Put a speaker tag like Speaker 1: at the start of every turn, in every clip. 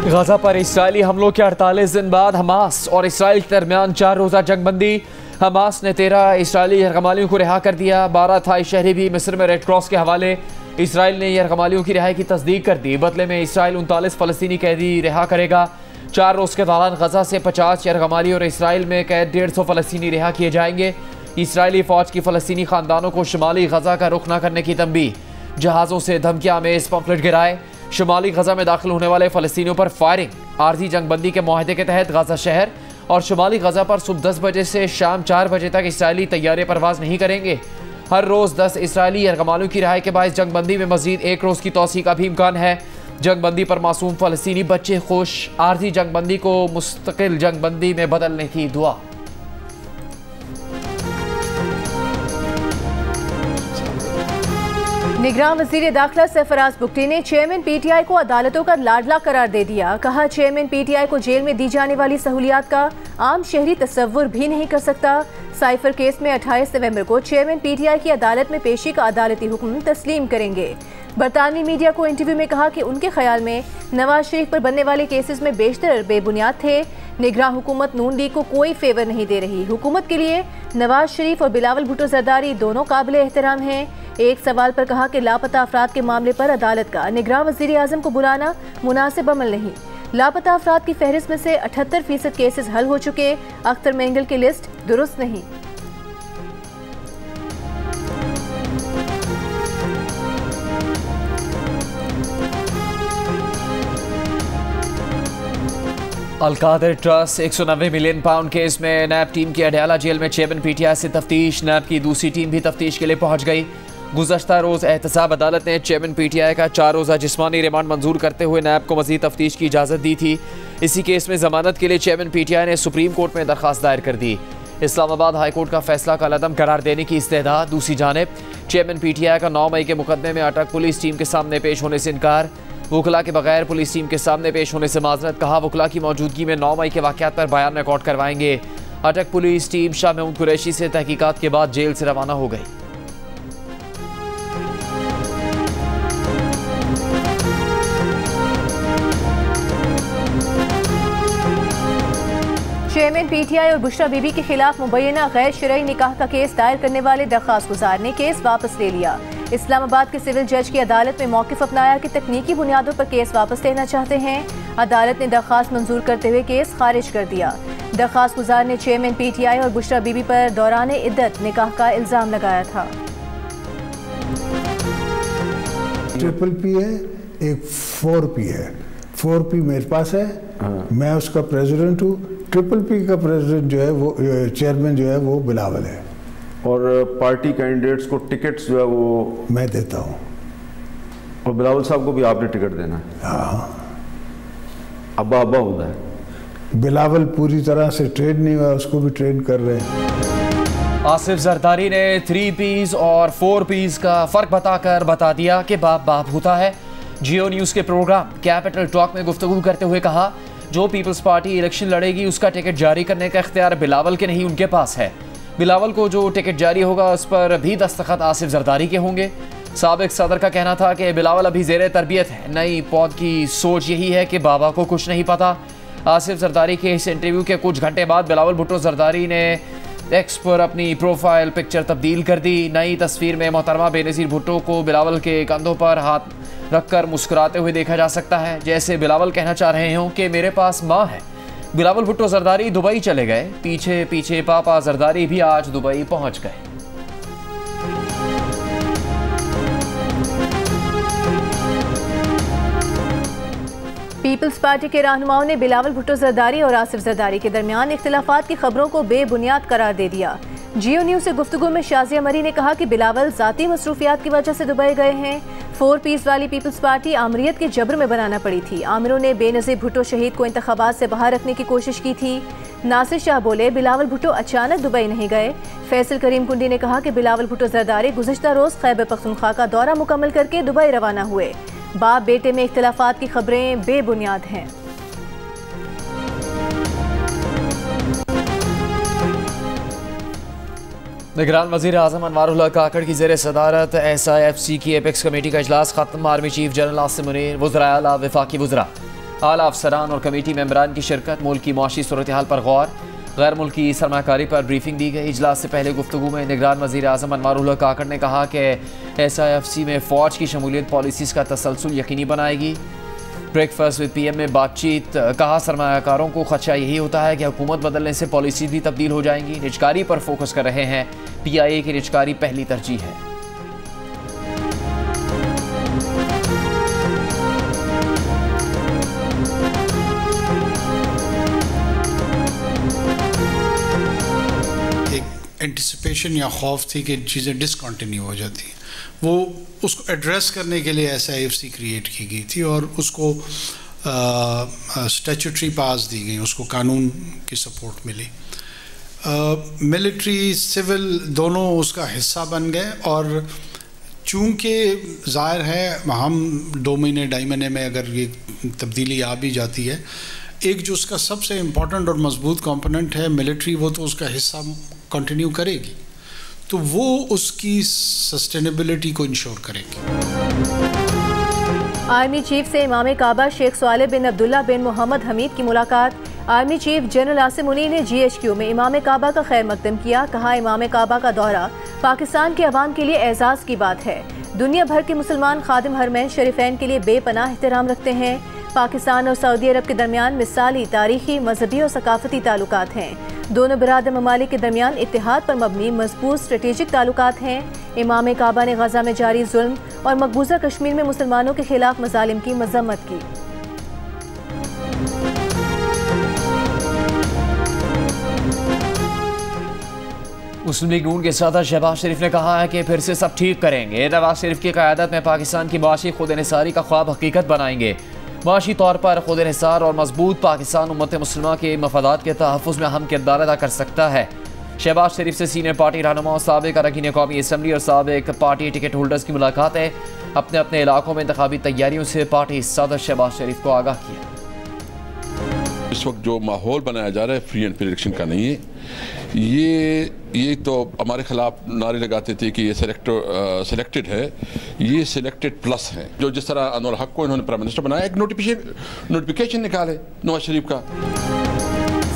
Speaker 1: गजा पर इसराइली हमलों के 48 दिन बाद हमास और इसराइल के दरमियान 4 रोज़ा जंगबंदी। हमास ने 13 इसराइली यरगमालियों को रिहा कर दिया। 12 थाई शहरी भी मिस्र में रेड क्रॉस के हवाले। इसराइल ने यरगमालियों की रिहाई की तस्दीक कर दी। बदले में इसराइल 39 फ़लस्तीनी कैदी रिहा करेगा। 4 रोज़ के दौरान गजा से 50 यरगमाली और इसराइल में कैद 150 फ़लस्तीनी रिहा किए जाएंगे। इसराइली फ़ौज की फ़लस्तीनी ख़ानदानों को शुमाली गजा का रुख न करने की तंबीह। जहाज़ों से धमकियां में इस पंफलेट गिराए। शुमाली गजा में दाखिल होने वाले फ़लस्तीनियों पर फायरिंग। आर्जी जंगबंदी के मुआहदे के तहत गजा शहर और शुमाली गजा पर सुबह 10 बजे से शाम 4 बजे तक इसराइली तैयारे परवाज नहीं करेंगे। हर रोज़ 10 इसराइली यरगमालियों की रिहाई के बाद जंगबंदी में मजीद 1 रोज़ की तोसी का भी इम्कान है। जंगबंदी पर मासूम फ़लस्तीनी बच्चे खुश। आर्जी जंगबंदी को मुस्तकिल जंगबंदी में बदलने की दुआ।
Speaker 2: निगरान वज़ीर दाखिला सरफराज बुगटी ने चेयरमैन पीटीआई को अदालतों का लाडला करार दे दिया। कहा, चेयरमैन पीटीआई को जेल में दी जाने वाली सहूलियात का आम शहरी तस्वुर भी नहीं कर सकता। साइफर केस में 28 नवंबर को चेयरमैन पीटीआई की अदालत में पेशी का अदालती हुक्म तस्लीम करेंगे। बरतानवी मीडिया को इंटरव्यू में कहा कि उनके ख्याल में नवाज शरीफ पर बनने वाले केसेस में बेशतर बेबुनियाद थे। निगरान हुकूमत नून लीग को कोई फेवर नहीं दे रही। हुकूमत के लिए नवाज शरीफ और बिलावल भुट्टो जरदारी दोनों काबिले एहतराम हैं। एक सवाल पर कहा कि लापता अफराद के मामले पर अदालत का निगरान वज़ीर आज़म को बुलाना मुनासिब अमल नहीं। लापता अफराद की फहरिस्त में से 78% केसेस हल हो चुके। अख्तर मेंगल की लिस्ट दुरुस्त नहीं।
Speaker 1: Al-Qadir trust 190 million pound case में नैब टीम की अडयाला जेल में चेयरमैन पीटीआई से तफ्तीश। नैब की दूसरी टीम भी तफ्तीश के लिए पहुंच गई। गुज़श्ता रोज़ एहतसाब अदालत ने चेयरमैन पीटीआई का 4 रोज़ा जिस्मानी रिमांड मंजूर करते हुए नैब को मज़ीद तफ्तीश की इजाज़त दी थी। इसी केस में ज़मानत के लिए चेयरमैन पीटीआई ने सुप्रीम कोर्ट में दरख्वास्त दायर कर दी। इस्लामाबाद हाई कोर्ट का फैसला कलअदम करार देने की इस्तेदा। दूसरी जानिब चेयरमैन पीटीआई का 9 मई के मुकदमे में अटक पुलिस टीम के सामने पेश होने से इनकार। वकला के बगैर पुलिस टीम के सामने पेश होने से माजरत। कहा, वकला की मौजूदगी में 9 मई के वाक़यात पर बयान रिकॉर्ड करवाएंगे। अटक पुलिस टीम शाह महमूद कुरैशी से तहकीकात के बाद जेल से रवाना हो गई।
Speaker 2: चेयरमैन पीटीआई और बुशरा बीबी के खिलाफ मुबैना गैर शरई निकाह का केस दायर करने वाले दरख्वास्त गुजार ने केस वापस ले लिया। इस्लामाबाद के सिविल जज की अदालत में मौक़िफ़ अपनाया कि तकनीकी बुनियादों पर केस वापस लेना चाहते हैं। अदालत ने दरख्वास्त मंजूर करते हुए केस खारिज कर दिया। दरख्वास्त गुजार ने चेयरमैन पीटीआई और बुशरा बीबी पर दौरान इद्दत निकाह का इल्ज़ाम लगाया था।
Speaker 3: ट्रिपल पी है, एक 4P है। 4P मेरे पास है, मैं उसका प्रेसिडेंट हूँ। ट्रिपल पी का प्रेसिडेंट जो है वो चेयरमैन जो है वो बिलावल है।
Speaker 4: और पार्टी कैंडिडेट्स को टिकट्स जो है वो
Speaker 3: मैं देता हूँ।
Speaker 4: और बिलावल साहब को भी आपने टिकट देना है?
Speaker 3: हाँ।
Speaker 4: अब्बा अब्बा होता है।
Speaker 3: बिलावल पूरी तरह से ट्रेन नहीं हुआ, उसको भी ट्रेन कर रहे हैं।
Speaker 1: आसिफ जरदारी ने 3Ps और 4Ps का फ़र्क बता दिया कि बाप बाप होता है। जियो न्यूज़ के प्रोग्राम कैपिटल टॉक में गुफ्तगू करते हुए कहा, जो पीपल्स पार्टी इलेक्शन लड़ेगी उसका टिकट जारी करने का इख्तियार बिलावल के नहीं उनके पास है। बिलावल को जो टिकट जारी होगा उस पर भी दस्तखत आसिफ जरदारी के होंगे। साबिक सदर का कहना था कि बिलावल अभी ज़ेरे तरबियत है। नई पौध की सोच यही है कि बाबा को कुछ नहीं पता। आसिफ जरदारी के इस इंटरव्यू के कुछ घंटे बाद बिलावल भुट्टो जरदारी ने एक्स पर अपनी प्रोफाइल पिक्चर तब्दील कर दी। नई तस्वीर में मोहतरमा बेनज़ीर भुट्टो को बिलावल के कंधों पर हाथ रखकर मुस्कुराते हुए देखा जा सकता है, जैसे बिलावल कहना चाह रहे हों कि मेरे पास माँ है। बिलावल भुट्टो जरदारी दुबई चले गए। पीछे पीछे पापा जरदारी भी आज दुबई पहुंच गए।
Speaker 2: पीपल्स पार्टी के रहनुमाओं ने बिलावल भुट्टो जरदारी और आसिफ जरदारी के दरमियान इख्तिलाफात की खबरों को बेबुनियाद करार दे दिया। जियो न्यूज़ से गुफ्तगू में शाजिया मरी ने कहा कि बिलावल ज़ाती मसरूफियात की वजह से दुबई गए हैं। 4Ps वाली पीपल्स पार्टी आमरीत के जबर में बनाना पड़ी थी। आमिरों ने बेनज़ीर भुट्टो शहीद को इंतखाबात से बाहर रखने की कोशिश की थी। नासिर शाह बोले, बिलावल भुट्टो अचानक दुबई नहीं गए। फैसल करीम कुंडी ने कहा कि बिलावल भुट्टो जरदारी गुज़श्ता रोज़ खैबर पख्तूनख्वा का दौरा मुकम्मल करके दुबई रवाना हुए। बाप बेटे में इख्तिलाफात की खबरें बेबुनियाद हैं।
Speaker 1: निगरान वज़ीर आज़म अनवारुल्लाह काकड़ की ज़ेर सदारत SIFC की एपेक्स कमेटी का इजलास खत्म। Army chief general Asim Munir, वज़राए आला, वफाकी वज़रा, आला अफसरान और कमेटी मेंबरान की शिरकत, मुल्क की मुआशी सूरत हाल पर गौर, गैर मुल्की सरमाकारी पर ब्रीफिंग दी गई। इजलास से पहले गुफ्तगू में निगरान वज़ीर आज़म अनवारुल हक काकड़ ने कहा कि SIFC में फ़ौज की शमूलियत पॉलिसीज़ का तसलसल यकीनी बनाएगी। ब्रेकफास्ट विद PM में बातचीत, कहा सरमाकारों को खदशा यही होता है कि हुकूमत बदलने से पॉलिसी भी तब्दील हो जाएंगी। निजकारी पर फोकस कर रहे हैं, PIA की निजकारी पहली तरजीह है।
Speaker 5: एंटिसिपेशन या खौफ थी कि चीज़ें डिसकंटिन्यू हो जाती हैं, वो उसको एड्रेस करने के लिए SIFC क्रिएट की गई थी और उसको स्टैट्यूटरी पास दी गई, उसको कानून की सपोर्ट मिली। मिलिट्री सिविल दोनों उसका हिस्सा बन गए और चूँकि ज़ाहिर है हम 2 महीने 2.5 महीने में अगर ये तब्दीली आ भी जाती है, एक जो उसका सबसे इम्पोर्टेंट और मजबूत कंपोनेंट है मिलिट्री, वो तो उसका हिस्सा कंटिन्यू करेगी, तो वो उसकी सस्टेनेबिलिटी को इंश्योर करेगी।
Speaker 2: आर्मी चीफ से इमाम काबा शेख सालेह बिन अब्दुल्ला बिन मोहम्मद हमीद की मुलाकात। Army chief general Asim Munir ने GHQ में इमाम काबा का खैर मकदम किया। कहा, इमाम काबा का दौरा पाकिस्तान के अवाम के लिए एजाज़ की बात है। दुनिया भर के मुसलमान खादिम हरमैन शरीफैन के लिए बेपनाह एहतराम रखते हैं। पाकिस्तान और सऊदी अरब के दरमियान मिसाली तारीखी, मजहबी और सकाफती ताल्लुकात हैं। दोनों बिरादर ममालिक के दरमियान इत्तेहाद पर मबनी मजबूत स्ट्रेटेजिक ताल्लुकात हैं। इमाम काबा ने गजा में जारी जुल्म और मकबूजा कश्मीर में मुसलमानों के खिलाफ मजालिम की मजम्मत की।
Speaker 1: मुस्लिम लीग नून के सदर शहबाज शरीफ ने कहा है कि फिर से सब ठीक करेंगे। नवाज शरीफ की क़यादत में पाकिस्तान की मुआशी खुद इन्हिसारी का ख्वाब हकीकत बनाएंगे। मुआशी तौर पर खुद इन्हिसार और मजबूत पाकिस्तान उम्मत मुस्लिमा के मफादात के तहफ़्फ़ुज़ में अहम किरदार अदा कर सकता है। शहबाज शरीफ से सीनियर पार्टी रहनुमाओं, साबिक़ अरकान कौमी असम्बली और साबिक़ पार्टी टिकट होल्डर्स की मुलाकातें। अपने अपने इलाकों में इंतखाबी तैयारियों से पार्टी सदर शहबाज शरीफ को आगाह किया।
Speaker 6: इस वक्त जो माहौल बनाया जा रहा है फ्री एंड फेयर इलेक्शन का नहीं है। ये तो हमारे खिलाफ नारे लगाते थे कि ये सिलेक्टेड है, ये सिलेक्टेड प्लस है। जो जिस तरह अनवर हक को इन्होंने प्राइम मिनिस्टर बनाया, एक नोटिफिकेशन निकाले नवाज शरीफ का।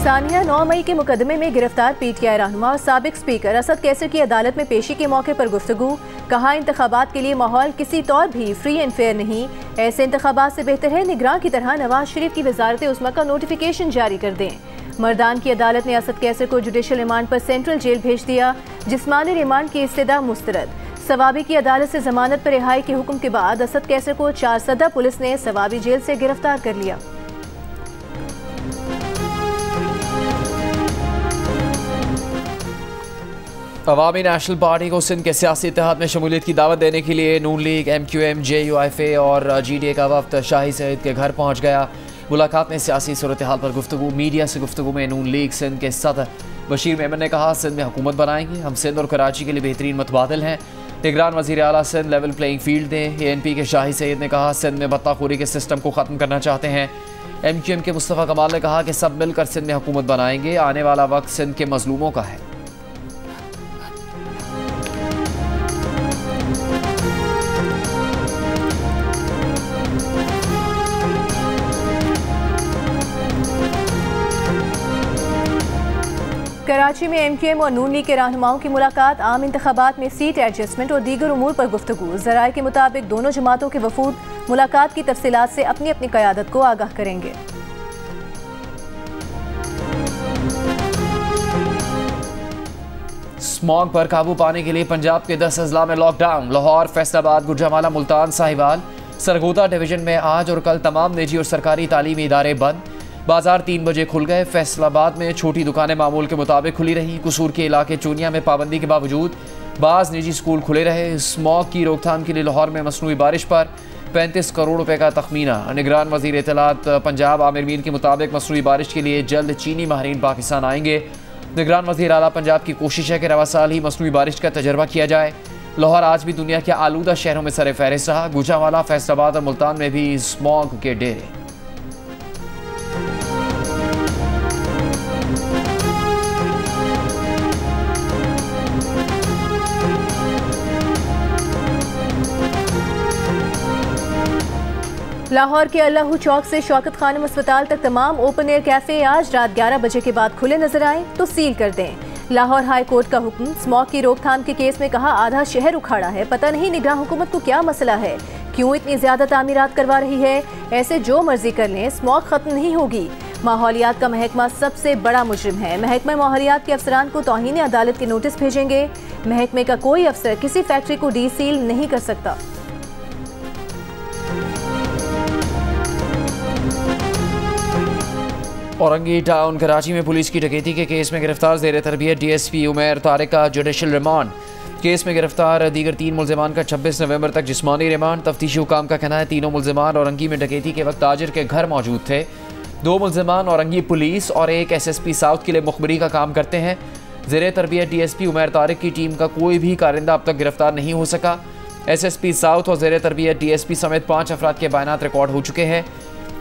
Speaker 2: सानिया 9 मई के मुकदमे में गिरफ्तार PTI रहनुमा और साबिक स्पीकर असद कैसर की अदालत में पेशी के मौके पर गुफ्तगू। कहा, इंतखाबात के लिए माहौल किसी तौर भी फ्री एंड फेयर नहीं। ऐसे इंतखाबात से बेहतर है निगरान की तरह नवाज शरीफ की वजारत उस्मा का नोटिफिकेशन जारी कर दें। मर्दान की अदालत ने असद कैसर को जुडिशल रिमांड पर सेंट्रल जेल भेज दिया। जिस्मानी रिमांड की इस्तदा मुस्तरद। सवाबी की अदालत से जमानत पर रिहाई के हुक्म के बाद असद कैसर को 4 सदा पुलिस ने सवाबी जेल से गिरफ्तार कर लिया।
Speaker 1: अवामी नेशनल पार्टी को सिंध के सियासी इत्तेहाद में शमूलियत की दावत देने के लिए नून लीग, MQM, JUIFA और GDA का वफ्द शाही सईद के घर पहुँच गया। मुलाकात में सियासी सूरत हाल पर गुफ्तगू। मीडिया से गुफ्तगू में नून लीग सिंध के सदर बशीर मेमन ने कहा, सिंध में हुकूमत बनाएंगे, हम सिंध और कराची के लिए बेहतरीन मतबादल हैं। निगरान वज़ीर आला सिंध लेवल प्लेइंग फील्ड दें। ANP के शाही सईद ने कहा, सिंध में बत्ताखोरी के सिस्टम को ख़त्म करना चाहते हैं। MQM के मुस्तफ़ा कमाल ने कहा कि सब मिलकर सिंध में हुकूमत बनाएंगे, आने वाला वक्त सिंध के मजलूमों का है।
Speaker 2: कराची में MQM और नून लीग के रहनुमाओं की मुलाकात। आम इंतखाबात में सीट एडजस्टमेंट और दीगर उमूर पर गुफ्तगू। ज़राए के मुताबिक दोनों जमातों के वफूद मुलाकात की तफसीलात से अपनी अपनी क़यादत को आगाह करेंगे।
Speaker 1: स्मॉग पर काबू पाने के लिए पंजाब के 10 अजला में लॉकडाउन। लाहौर, फैसलाबाद, गुजरांवाला, मुल्तान, साहिवाल, सरगोदा डिवीजन में आज और कल तमाम निजी और सरकारी तालीमी इदारे बंद। बाजार 3 बजे खुल गए। फैसलाबाद में छोटी दुकानें मामूल के मुताबिक खुली रही। कसूर के इलाके चूनिया में पाबंदी के बावजूद बाज़ निजी स्कूल खुले रहे। स्मॉग की रोकथाम के लिए लाहौर में मसनूई बारिश पर 35 करोड़ रुपए का तखमीना। निगरान वज़ीर इत्तलात पंजाब आमिर मीर के मुताबिक मसनूई बारिश के लिए जल्द चीनी माहिरीन पाकिस्तान आएंगे। निगरान वज़ीर आला पंजाब की कोशिश है कि रवा साल ही मसनूई बारिश का तजर्बा किया जाए। लाहौर आज भी दुनिया के आलूदा शहरों में सर फहरिस्त रहा। गुजरांवाला, फैसलाबाद और मुल्तान में भी स्मॉग के डेरे।
Speaker 2: लाहौर के अल्लाहू चौक से शौकत खानम अस्पताल तक तमाम ओपन एयर कैफे आज रात 11 बजे के बाद खुले नजर आए तो सील कर दें। लाहौर हाई कोर्ट का हुक्म, स्मॉग की रोकथाम के केस में कहा आधा शहर उखाड़ा है, पता नहीं निगरान हुकूमत को क्या मसला है, क्यों इतनी ज्यादा तामीरात करवा रही है, ऐसे जो मर्जी कर लें स्मॉग खत्म नहीं होगी। माहौलियात का महकमा सबसे बड़ा मुजरिम है, महकमा माहौलियात के अफसरान को तौहीन अदालत के नोटिस भेजेंगे। महकमे का कोई अफसर किसी फैक्ट्री को डी सील नहीं कर सकता।
Speaker 1: औरंगी टाउन कराची में पुलिस की डकैती के केस में गिरफ्तार ज़ेर तरबियत DSP उमैर तारिक का जुडिशल रिमांड। केस में गिरफ्तार दीगर 3 मुलजिमान का 26 नवंबर तक जिस्मानी रिमांड। तफ्तीशी हुकाम का कहना है तीनों मुलजिमान औरंगी में डकैती के वक्त ताजिर के घर मौजूद थे। 2 मुलजिमान औरंगी पुलिस और एक SSP साउथ के लिए मुखबरी का काम करते हैं। ज़ेर तरबियत DSP उमैर तारिक की टीम का कोई भी कारिंदा अब तक गिरफ्तार नहीं हो सका। SSP साउथ और ज़ेर तरबियत DSP समेत 5 अफराद के बयानात रिकॉर्ड हो चुके हैं।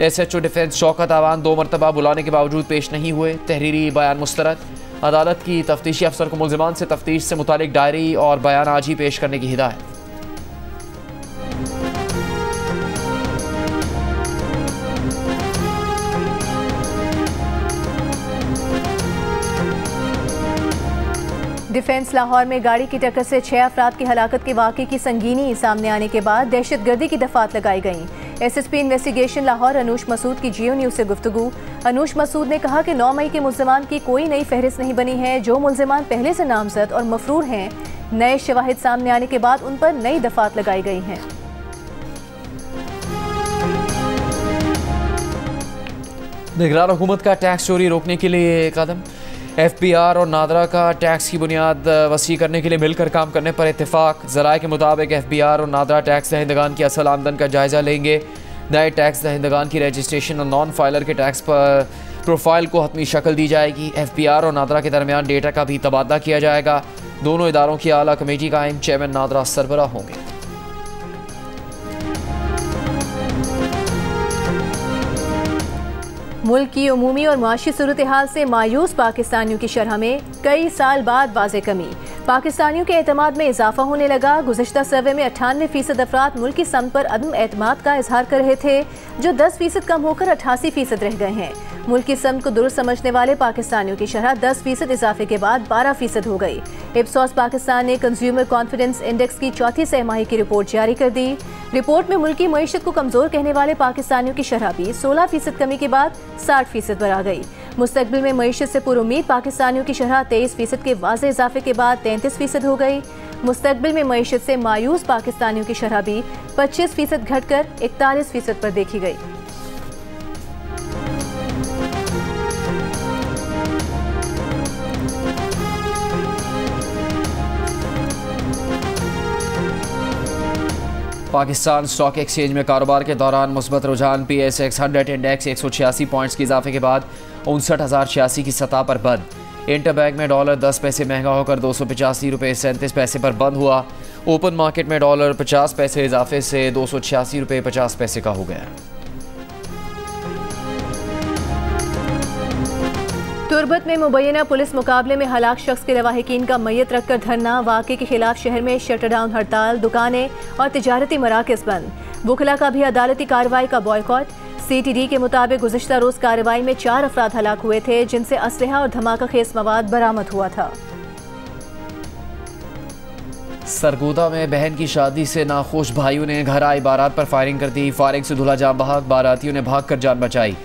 Speaker 1: SHO डिफेंस शौकत आवान 2 मरतबा बुलाने के बावजूद पेश नहीं हुए, तहरीरी बयान मुस्तरद। अदालत की तफ्तीशी अफसर को मुलजिमान से तफ्तीश से मुतालिक डायरी और बयान आज ही पेश करने की हिदायत।
Speaker 2: डिफेंस लाहौर में गाड़ी की टक्कर से 6 अफराद की हलाकत के वाक़े की संगीनी सामने आने के बाद दहशतगर्दी की दफात लगाई गई। SSP इन्वेस्टिगेशन लाहौर अनूश मसूद की GO न्यूज़ से गुफ्तगू। अनूश मसूद ने कहा कि 9 मई के मुलजिमान की कोई नई फहरिस्त नहीं बनी है। जो मुलजिमान पहले से नामजद और मफरूर हैं, नए शवाहिद सामने आने के बाद उन पर नई दफात लगाई गई हैं।
Speaker 1: निगरान हुकूमत का टैक्स चोरी रोकने के लिए कदम। FBR और नादरा का टैक्स की बुनियाद वसी करने के लिए मिलकर काम करने पर इत्तेफाक। ज़राए के मुताबिक FBR और नादरा टैक्स दहिंदगान की असल आमदन का जायज़ा लेंगे। नए टैक्स दहिंदगान की रजिस्ट्रेशन और नॉन फाइलर के टैक्स पर प्रोफाइल को हतमी शक्ल दी जाएगी। FBR और नादरा के दरमियान डेटा का भी तबादला किया जाएगा। दोनों इदारों की आला कमेटी कायम, चेयरमैन नादरा सरबराह होंगे।
Speaker 2: मुल्क की उमूमी और मुआशी सूरत हाल से मायूस पाकिस्तानियों की शरह में कई साल बाद वाज़े कमी। पाकिस्तानियों के एतमाद में इजाफा होने लगा। गुज़िश्ता सर्वे में 98% अफराद मुल्क की समत पर अदम एतमाद का इजहार कर रहे थे, जो 10% कम होकर 88% रह गए हैं। मुल्क की समत को दुरुस्त समझने वाले पाकिस्तानियों की शरह 10% इजाफे के बाद 12% हो गई। इप्सॉस पाकिस्तान ने कंज्यूमर कॉन्फिडेंस इंडेक्स की 4थी सहमाही की रिपोर्ट जारी कर दी। रिपोर्ट में मुल्क की मईशत को कमजोर कहने वाले पाकिस्तानियों की शरह भी 16% कमी के बाद 60% पर आ गई। मुस्तकबिल में मईशत से पुरुमीद पाकिस्तानियों की शरह 23% के वाज़े इजाफे के बाद 33% हो गई। मुस्तकबिल में मईशत से मायूस पाकिस्तानियों की शरह भी 25% घटकर 41% पर देखी गई।
Speaker 1: पाकिस्तान स्टॉक एक्सचेंज में कारोबार के दौरान मुस्बत रुझान। PSX 100 इंडेक्स 186 पॉइंट्स के इजाफे के बाद 59,086 की सतह पर बंद। इंटरबैंक में डॉलर 10 पैसे महंगा होकर 285 रुपये 37 पैसे पर बंद हुआ। ओपन मार्केट में डॉलर 50 पैसे इजाफे से 286 रुपये 50 पैसे का हो गया।
Speaker 2: तुर्बत में मुबैना पुलिस मुकाबले में हलाक शख्स के लवाहिकीन का मैयत रखकर धरना। वाक़े के खिलाफ शहर में शटरडाउन हड़ताल, दुकानें और तिजारती मराकज़ बंद। वुकला का भी अदालती कार्रवाई का बॉयकॉट। CTD के मुताबिक गुज़िश्ता रोज़ कार्रवाई में 4 अफराद हलाक हुए थे, जिनसे असलहा और धमाका खेज मवाद बरामद हुआ था।
Speaker 1: सरगोदा में बहन की शादी से नाखुश भाइयों ने घर आई बारात पर फायरिंग कर दी। फायरिंग से दूल्हा जान बहक, बारातियों ने भागकर जान बचाई।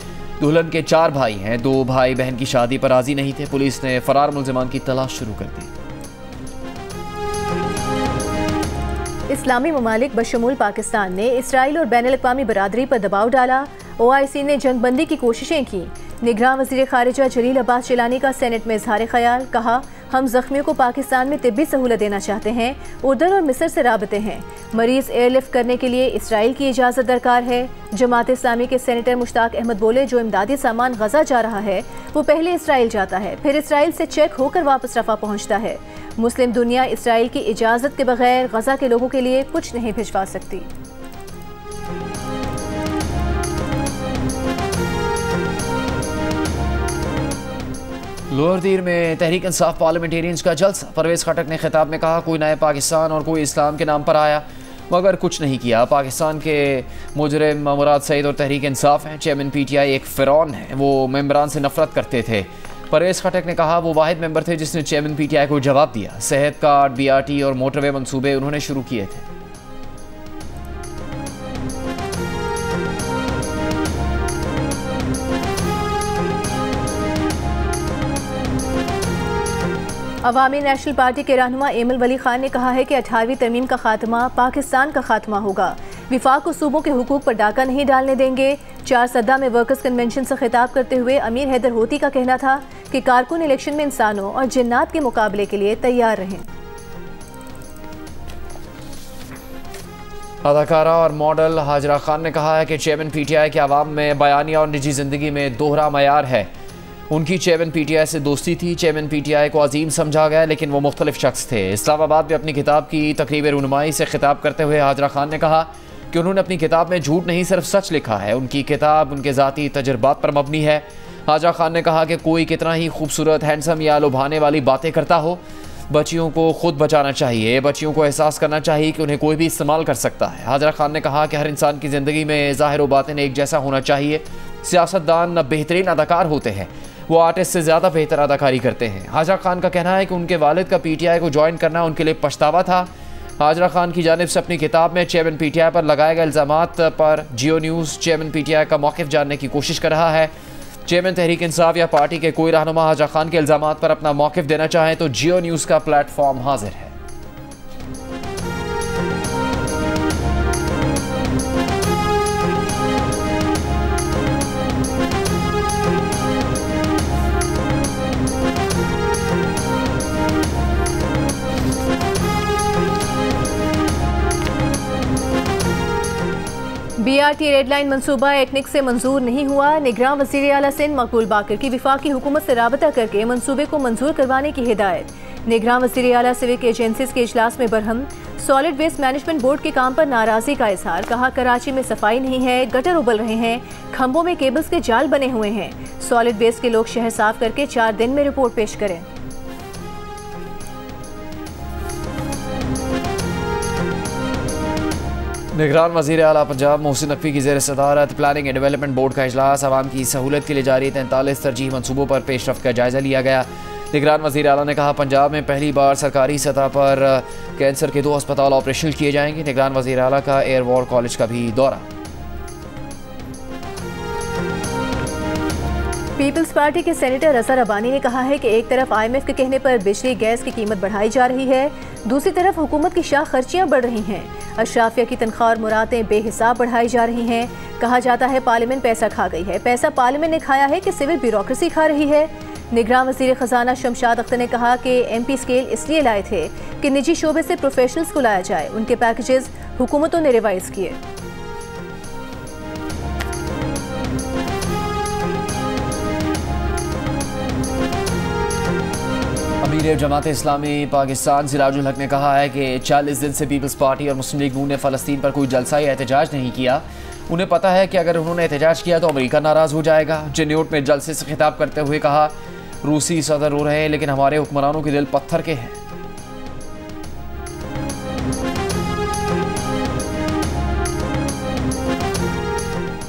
Speaker 1: दुल्हन के 4 भाई हैं, 2 भाई बहन की शादी पर राजी नहीं थे। पुलिस ने फरार मुलजिमान की तलाश शुरू कर दी।
Speaker 2: इस्लामी ममालिक बशमूल पाकिस्तान ने इसराइल और बैनुल-अक़वामी बरादरी पर दबाव डाला। OIC ने जंगबंदी की कोशिशें की। निगरान वज़ीर ख़ारिजा जलील अब्बास जिलानी का सेनेट में इज़हार ख़याल। कहा, हम ज़ख्मियों को पाकिस्तान में तिब्बी सहूलत देना चाहते हैं। उर्दन और मिस्र से राबते हैं। मरीज़ एयरलिफ्ट करने के लिए इसराइल की इजाज़त दरकार है। जमात इस्लामी के सेनेटर मुश्ताक अहमद बोले, जो इमदादी सामान गजा जा रहा है वो पहले इसराइल जाता है, फिर इसराइल से चेक होकर वापस रफा पहुँचता है। मुस्लिम दुनिया इसराइल की इजाज़त के बगैर गजा के लोगों के लिए कुछ नहीं भिजवा सकती।
Speaker 1: लोअर दीर में तहरीक इंसाफ पार्लियामेंटेरियंस का जलसा। परवेज़ खटक ने खिताब में कहा, कोई नए पाकिस्तान और कोई इस्लाम के नाम पर आया। मगर कुछ नहीं किया। पाकिस्तान के मुजरिम मुराद सईद और तहरीक इंसाफ हैं। चेयरमैन पीटीआई एक फ़िरौन है, वो मेंबरान से नफरत करते थे। परवेज़ खटक ने कहा वो वाहिद मेंबर थे जिसने चेयरमैन पीटीआई को जवाब दिया। सेहत कार्ड, बीआरटी और मोटरवे मंसूबे उन्होंने शुरू किए थे।
Speaker 2: अवामी नेशनल पार्टी के रहनुमा एमल वली खान ने कहा है कि 18वीं तरमीम का खात्मा पाकिस्तान का खात्मा होगा। विफाक को सूबों के हुकूक पर डाका नहीं डालने देंगे। 4 सद्दा में वर्कर्स कन्वेंशन से खिताब करते हुए अमीर हैदर होती का कहना था कि कारकुन इलेक्शन में इंसानों और जिन्नात के मुकाबले के लिए तैयार रहें।
Speaker 1: अदाकारा और मॉडल हाजरा खान ने कहा है कि चेयरमैन पीटीआई के अवाम में बयानिया और निजी जिंदगी में दोहरा मयार है। उनकी चेयरमैन पीटीआई से दोस्ती थी। चेयरमैन पीटीआई को अजीम समझा गया, लेकिन वो मुख्तलिफ शख्स थे। इस्लामाबाद में अपनी किताब की तकरीब रुनुमाई से खिताब करते हुए हाजरा खान ने कहा कि उन्होंने अपनी किताब में झूठ नहीं सिर्फ सच लिखा है। उनकी किताब उनके ज़ाती तजुर्बात पर मबनी है। हाजरा खान ने कहा कि कोई कितना ही खूबसूरत, हैंडसम या लुभाने वाली बातें करता हो, बच्चियों को खुद बचाना चाहिए। बच्चियों को एहसास करना चाहिए कि उन्हें कोई भी इस्तेमाल कर सकता है। हाजरा खान ने कहा कि हर इंसान की ज़िंदगी में ज़ाहिर व बातिन एक जैसा होना चाहिए। सियासतदान बेहतरीन अदाकार होते हैं, वो आर्टिस्ट से ज़्यादा बेहतर अदाकारी करते हैं। हाजरा खान का कहना है कि उनके वालिद का पीटीआई को ज्वाइन करना उनके लिए पछतावा था। हाजरा खान की जानिब से अपनी किताब में चेयरमैन पीटीआई पर लगाए गए इल्ज़ामात पर जियो न्यूज़ चेयरमैन पीटीआई का मौक़िफ़ जानने की कोशिश कर रहा है। चेयरमैन तहरीक इंसाफ या पार्टी के कोई रहनुमा हाजरा खान के इल्ज़ामात पर अपना मौक़िफ़ देना चाहें तो जियो न्यूज़ का प्लेटफॉर्म हाजिर है।
Speaker 2: बीआरटी रेड लाइन मनसूबा एक्निक से मंजूर नहीं हुआ। निगरान वज़ीर आला सिंध मकबूल बाकर की विफाकी हुकूमत से राबता करके मंसूबे को मंजूर करवाने की हिदायत। निगरान वज़ीर आला सिविक एजेंसीज के इजलास में Barham. Solid waste management board के काम पर नाराजगी का इजहार। कहा कराची में सफाई नहीं है, गटर उबल रहे हैं, खंभों में केबल्स के जाल बने हुए हैं। सॉलिड वेस्ट के लोग शहर साफ करके 4 दिन में रिपोर्ट पेश करें।
Speaker 1: निगरान वज़ीर आला पंजाब मोहसिन नकवी की ज़ेर सदारत प्लानिंग एंड डेवलपमेंट बोर्ड का इजलास। आवाम की सहूलत के लिए जारी 43 तरजीह मनसूबों पर पेशरफ्त का जायज़ा लिया गया। निगरान वज़ीर आला ने कहा पंजाब में पहली बार सरकारी सतह पर कैंसर के 2 अस्पताल ऑपरेशनल किए जाएंगे। निगरान वज़ीर आला का एयर वॉर कॉलेज का भी दौरा।
Speaker 2: पीपल्स पार्टी के सेनेटर रज़ा रबानी ने कहा है कि एक तरफ IMF के कहने पर बिजली गैस की कीमत बढ़ाई जा रही है, दूसरी तरफ हुकूमत की शाह खर्चियाँ बढ़ रही हैं। अशराफिया की तनख्वाह और मुरादें बेहिसाब बढ़ाई जा रही हैं। कहा जाता है पार्लियामेंट पैसा खा गई है। पैसा पार्लियामेंट ने खाया है कि सिविल ब्यूरोक्रेसी खा रही है। निगरान वज़ीर ख़जाना शमशाद अख्तर ने कहा कि MP स्केल इसलिए लाए थे कि निजी शोबे से प्रोफेशनल्स को लाया जाए। उनके पैकेजेस हुकूमतों ने रिवाइज किए।
Speaker 1: अमीर जमात इस्लामी पाकिस्तान सिराजुल हक ने कहा है कि 40 दिन से पीपल्स पार्टी और मुस्लिम लीग नून ने फ़लस्तीन पर कोई जलसा या एहतजाज नहीं किया। उन्हें पता है कि अगर उन्होंने एहतजाज किया तो अमेरिका नाराज़ हो जाएगा। जेन्यूट में जलसे से खिताब करते हुए कहा रूसी सदर रो रहे हैं लेकिन हमारे हुक्मरानों के दिल पत्थर के हैं।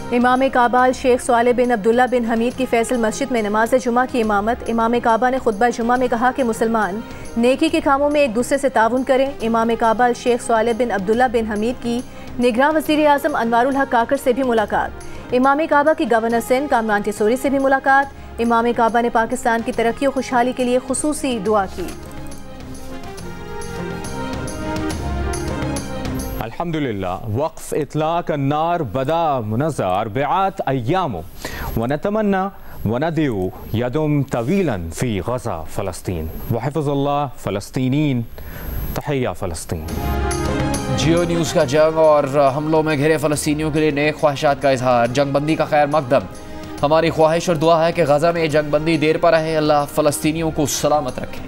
Speaker 2: इमाम काबा शेख सालेह बिन अब्दुल्ला बिन हमीद की फैसल मस्जिद में नमाज जुमा की इमामत। इमाम काबा ने खुतबा जुमा में कहा कि मुसलमान नेकी के कामों में एक दूसरे से ताउन करें। इमाम काबा शेख सालेह बिन अब्दुल्ला बिन हमीद की निगरान वज़ीर आज़म अनवारुल हक काकर से भी मुलाकात। इमाम काबा की गवर्नर सिंध कामरान टिसोरी से भी मुलाकात। इमाम काबा ने पाकिस्तान की तरक्की और खुशहाली के लिए खुसूसी दुआ की।
Speaker 7: अल्हम्दुलिल्लाह वक्फ इतलाक अन्नार बदा मुनज़्ज़ा अर्बआत अय्याम वनतमन्ना वनदउ यदुम तवीलन फ़ी गज़ा फ़लस्तीन वहिफ़्ज़ुल्लाह फ़लस्तीनीन तहिया फ़लस्तीन।
Speaker 1: जियो न्यूज़ का जंग और हमलों में घिरे फ़लस्तीनियों के लिए नए ख्वाहिशात का इजहार। जंगबंदी का खैर मकदम। हमारी ख्वाहिश और दुआ है कि गज़ा में जंगबंदी देर पर रहे। अल्लाह फ़लस्तीनियों को सलामत रखे।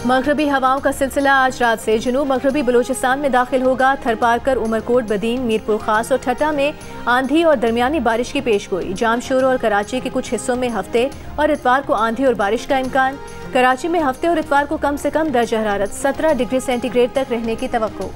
Speaker 2: मगरबी हवाओं का सिलसिला आज रात से जनूब मगरबी बलूचिस्तान में दाखिल होगा। थरपारकर, उमरकोट, बदीन, मीरपुर खास और ठट्टा में आंधी और दरमियानी बारिश की पेशगोई। जामशोर और कराची के कुछ हिस्सों में हफ्ते और इतवार को आंधी और बारिश का इम्कान। कराची में हफ्ते और इतवार को कम से कम दर्जा हरारत 17 डिग्री सेंटीग्रेड तक रहने की तवक्को।